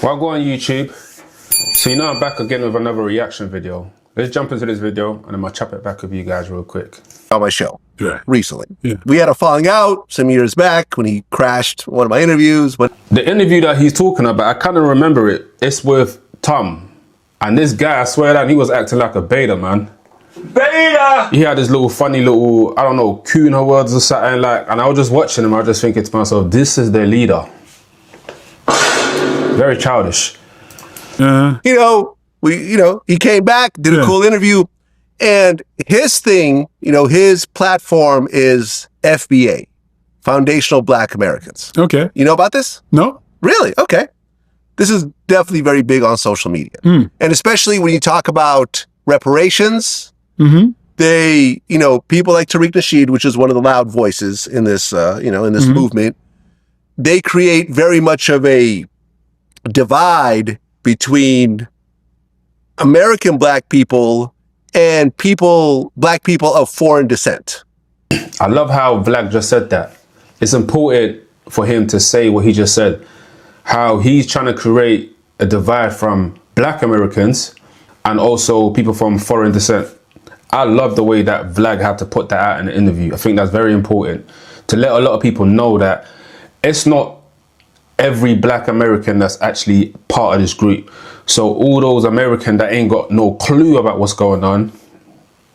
Well, go on YouTube. So you know I'm back again with another reaction video. Let's jump into this video and I'm gonna chop it back with you guys real quick. On my show recently. Yeah. We had a falling out some years back when he crashed one of my interviews. But The interview that he's talking about, I kind of remember it. It's with Tom. And this guy, I swear that he was acting like a beta, man. Beta! He had this little funny little, I don't know, Kuna words or something like, and I was just watching him, I was just thinking to myself, this is their leader. Very childish. he came back, did a cool interview, and his thing, his platform is FBA, Foundational Black Americans. Okay. You know about this? No. Really? Okay. This is definitely very big on social media. And especially when you talk about reparations, they, people like Tariq Nasheed, which is one of the loud voices in this, in this movement, they create very much of a divide between American black people and black people of foreign descent. I love how Vlad just said that. It's important for him to say what he just said. How he's trying to create a divide from black Americans and also people from foreign descent. I love the way that Vlad had to put that out in the interview. I think that's very important to let a lot of people know that it's not every black American that's actually part of this group. So all those Americans that ain't got no clue about what's going on,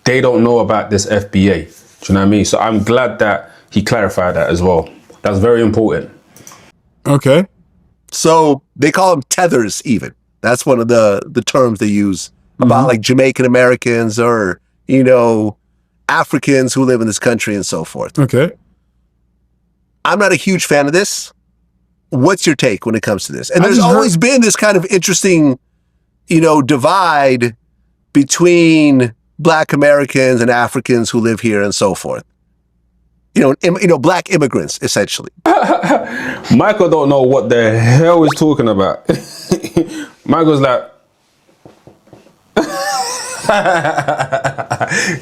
they don't know about this FBA. Do you know what I mean? So I'm glad that he clarified that as well. That's very important. Okay. So they call them tethers even. That's one of the terms they use about like Jamaican Americans or, Africans who live in this country and so forth. Okay. I'm not a huge fan of this. What's your take when it comes to this? And there's always been this kind of interesting, divide between black Americans and Africans who live here and so forth. Black immigrants, essentially. Michael don't know what the hell he's talking about. Michael's like,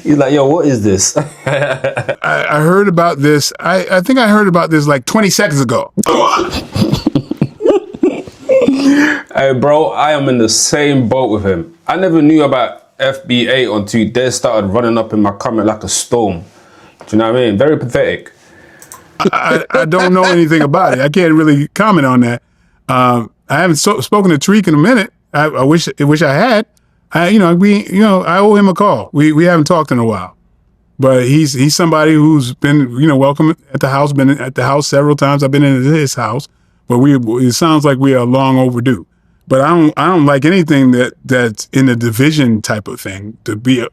he's like, yo, what is this? I heard about this. I think I heard about this like 20 seconds ago. Hey, bro, I am in the same boat with him. I never knew about FBA until they started running up in my comment like a storm. Do you know what I mean? Very pathetic. I don't know anything about it. I can't really comment on that. I haven't spoken to Tariq in a minute. I wish I had. I owe him a call. We haven't talked in a while, but he's somebody who's been welcome at the house. Been at the house several times. I've been in his house, but it sounds like we are long overdue. But I don't like anything that's in a division type of thing to be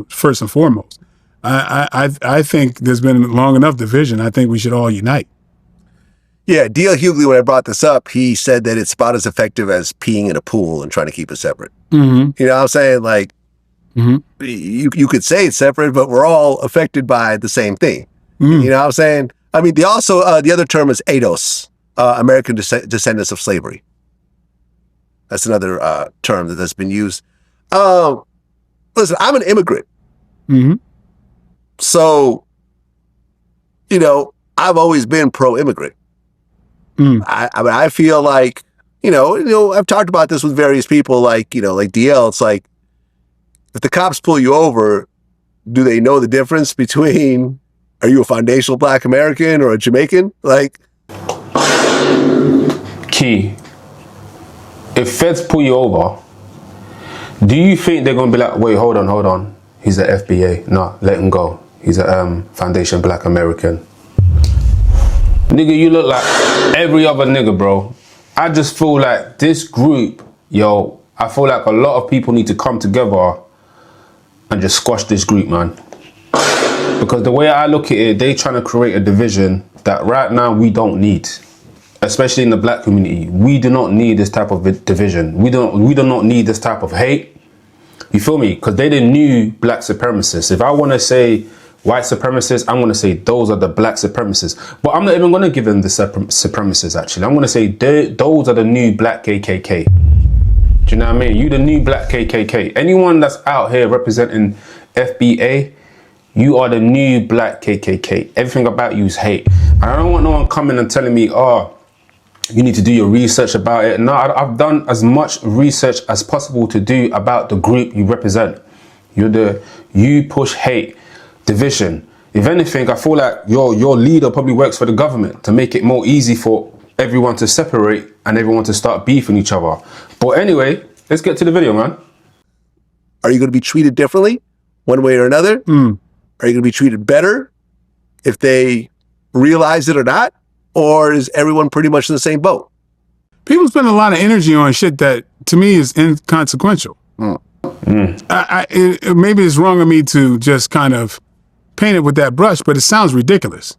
first and foremost. I think there's been long enough division. I think we should all unite. Yeah, D.L. Hughley, when I brought this up, he said that it's about as effective as peeing in a pool and trying to keep it separate. You know what I'm saying? Like, you could say it's separate, but we're all affected by the same thing. You know what I'm saying? I mean, the other term is ADOS, American Descendants of Slavery. That's another term that's been used. Listen, I'm an immigrant. So, I've always been pro-immigrant. I feel like, I've talked about this with various people like DL. It's like, if the cops pull you over, do they know the difference between, are you a foundational black American or a Jamaican? Like, Key, if feds pull you over, do you think they're going to be like, wait, hold on. He's a FBA. No, let him go. He's a Foundation Black American. Nigga, you look like every other nigga, bro. I just feel like this group, I feel like a lot of people need to come together and just squash this group, man. Because the way I look at it, they trying to create a division that right now we don't need. Especially in the black community. We do not need this type of division. We do not need this type of hate. You feel me? Because they the new black supremacists. If I want to say white supremacists, I'm going to say those are the black supremacists. But I'm not even going to give them the supremacists, actually. I'm going to say those are the new black KKK. Do you know what I mean? You the new black KKK. Anyone that's out here representing FBA, you are the new black KKK. Everything about you is hate. And I don't want no one coming and telling me, oh, you need to do your research about it. No, I've done as much research as possible to do about the group you represent. You push hate, division. If anything, I feel like your leader probably works for the government to make it more easy for everyone to separate and everyone to start beefing each other. But anyway, let's get to the video, man. Are you going to be treated differently one way or another? Are you going to be treated better if they realize it or not? Or is everyone pretty much in the same boat? People spend a lot of energy on shit that, to me, is inconsequential. Maybe it's wrong of me to just kind of paint it with that brush, but it sounds ridiculous.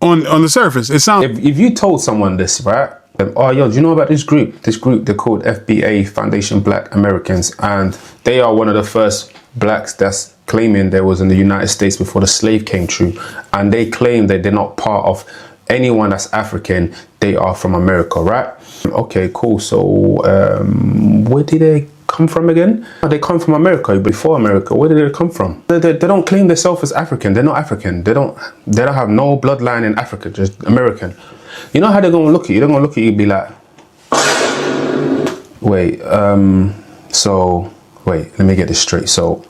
On the surface, it sounds... If you told someone this, right? Oh, yo, do you know about this group? This group, they're called FBA, Foundation Black Americans, and they are one of the first blacks that's claiming they was in the United States before the slave came true, and they claim that they're not part of anyone that's African. They are from America, right? Okay, cool. So where did they come from again? They come from America, before America. Where did they come from? They don't claim themselves as African. They're not African. They don't have no bloodline in Africa, just American. You know how they're gonna look at you? They're gonna look at you and be like, wait, wait, let me get this straight. So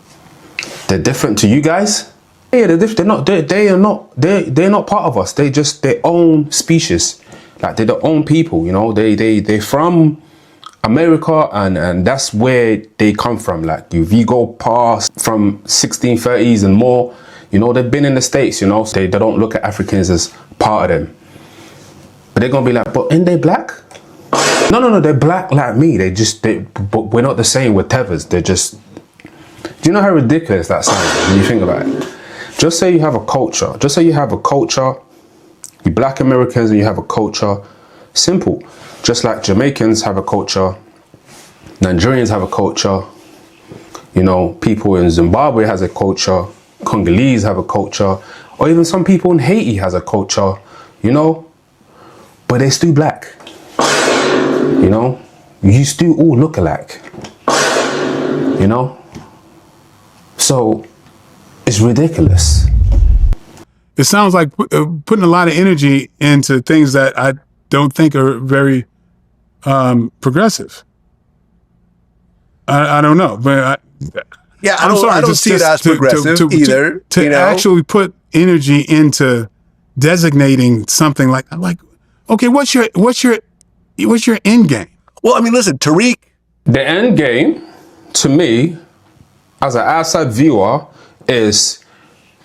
they're different to you guys? Yeah, they're different. They're not part of us. They're just their own species. Like, they're their own people, you know. They're from America, and that's where they come from. Like, if you go past from 1630s and more, you know, they've been in the States, you know, so they don't look at Africans as part of them. But they're gonna be like, but ain't they black? No, they're black like me. But we're not the same with tethers. They're just, do you know how ridiculous that sounds when you think about it? Just say you have a culture. Just say you have a culture. You black Americans and you have a culture. Simple. Just like Jamaicans have a culture. Nigerians have a culture. You know, people in Zimbabwe has a culture. Congolese have a culture. Or even some people in Haiti has a culture. You know? But they're still black. You know? You still all look alike. You know? So, it's ridiculous. It sounds like putting a lot of energy into things that I don't think are very progressive. I don't know, but I don't see it as progressive either. To actually put energy into designating something like, okay, what's your end game? Well, I mean, listen, Tariq. The end game, to me, as an outside viewer, is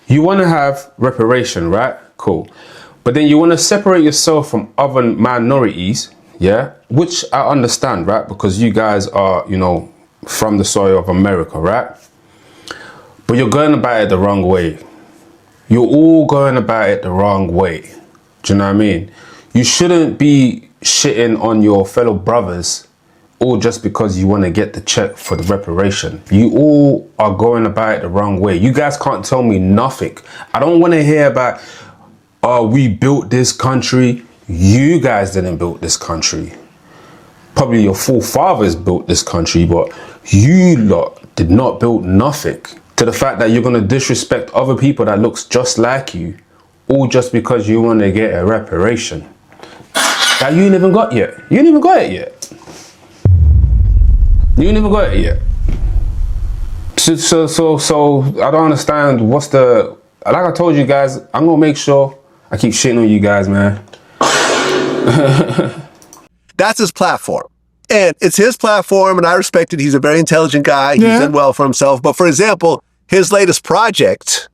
you want to have reparation, right? Cool. But then you want to separate yourself from other minorities, yeah? Which I understand, right? Because you guys are, you know, from the soil of America, right? But you're going about it the wrong way. You're all going about it the wrong way. Do you know what I mean? You shouldn't be shitting on your fellow brothers all just because you want to get the check for the reparation. You all are going about it the wrong way. You guys can't tell me nothing. I don't want to hear about, we built this country. You guys didn't build this country. Probably your forefathers built this country, but you lot did not build nothing. To the fact that you're going to disrespect other people that looks just like you, all just because you want to get a reparation. That you ain't even got yet. You ain't even got it yet. You ain't even got it yet. So I don't understand what's the, like I told you guys, I'm gonna make sure I keep shitting on you guys, man. That's his platform. And it's his platform, and I respect it. He's a very intelligent guy. He's done well for himself. But for example, his latest project,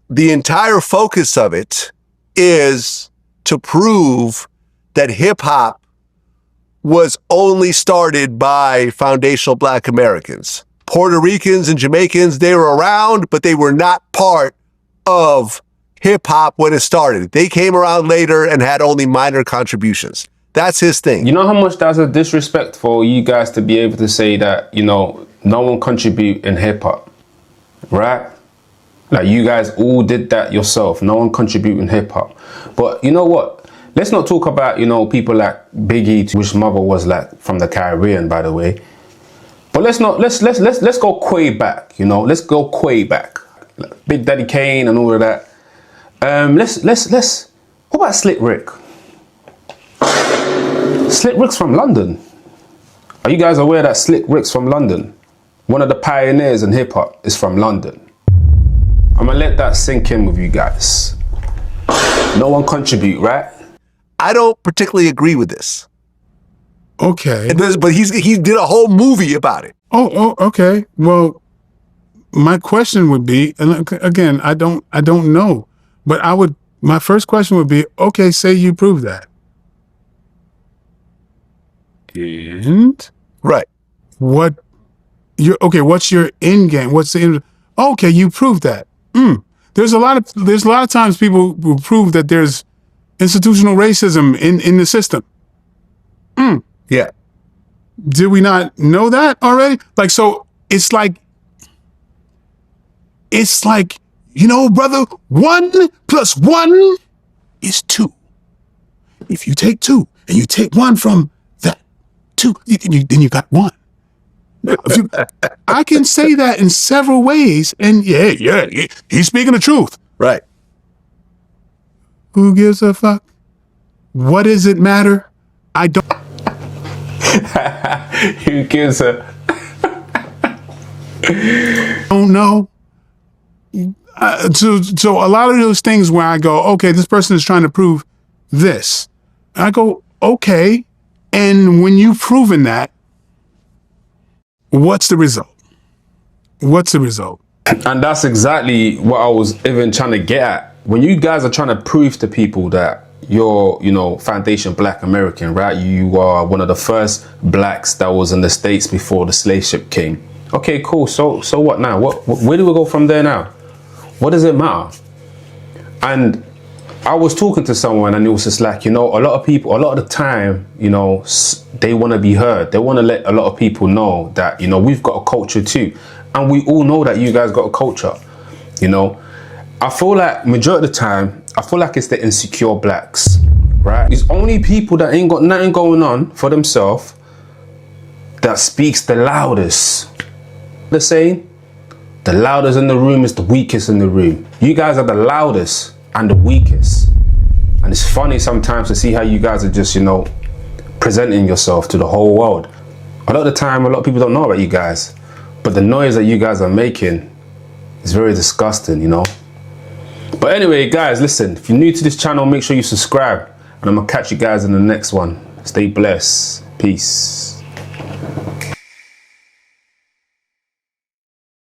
the entire focus of it is to prove that hip hop was only started by foundational Black Americans. Puerto Ricans and Jamaicans, they were around, but they were not part of hip hop when it started. They came around later and had only minor contributions. That's his thing. You know how much that's a disrespect for you guys to be able to say that, you know, no one contribute in hip hop, right? Like, you guys all did that yourself. No one contribute in hip hop. But you know what? Let's not talk about, you know, people like Biggie, which mother was like from the Caribbean, by the way. But let's go way back, you know. Let's go way back. Like Big Daddy Kane and all of that. What about Slick Rick? Slick Rick's from London. Are you guys aware that Slick Rick's from London? One of the pioneers in hip hop is from London. I'm gonna let that sink in with you guys. No one contribute, right? I don't particularly agree with this. Okay. But he did a whole movie about it. Oh, okay. Well, my question would be, and again, I don't know, but my first question would be, okay, say you prove that. And Right. what's your end game? What's the end? Okay, you proved that. There's a lot of times people will prove that there's institutional racism in the system. Yeah. Did we not know that already? Like, so it's like, brother, 1 + 1 is 2. If you take 2 and you take 1 from that 2, then you got 1. I can say that in several ways, and yeah, he's speaking the truth. Right. Who gives a fuck? What does it matter? I don't. Who gives a... don't know. So a lot of those things where I go, okay, this person is trying to prove this. I go, okay, and when you've proven that, what's the result? What's the result? And that's exactly what I was even trying to get at. When you guys are trying to prove to people that you're, foundation Black American, right? You are one of the first blacks that was in the States before the slave ship came. Okay, cool. So what now? Where do we go from there now? What does it matter? And I was talking to someone and it was just like, a lot of people, a lot of the time, they want to be heard. They want to let a lot of people know that, we've got a culture too. And we all know that you guys got a culture, I feel like majority of the time, I feel like it's the insecure blacks, right? It's only people that ain't got nothing going on for themselves that speaks the loudest. The saying, the loudest in the room is the weakest in the room. You guys are the loudest and the weakest. And it's funny sometimes to see how you guys are just, presenting yourself to the whole world. A lot of the time, a lot of people don't know about you guys, but the noise that you guys are making is very disgusting, But anyway, guys, listen, if you're new to this channel, make sure you subscribe, and I'm gonna catch you guys in the next one. Stay blessed. Peace.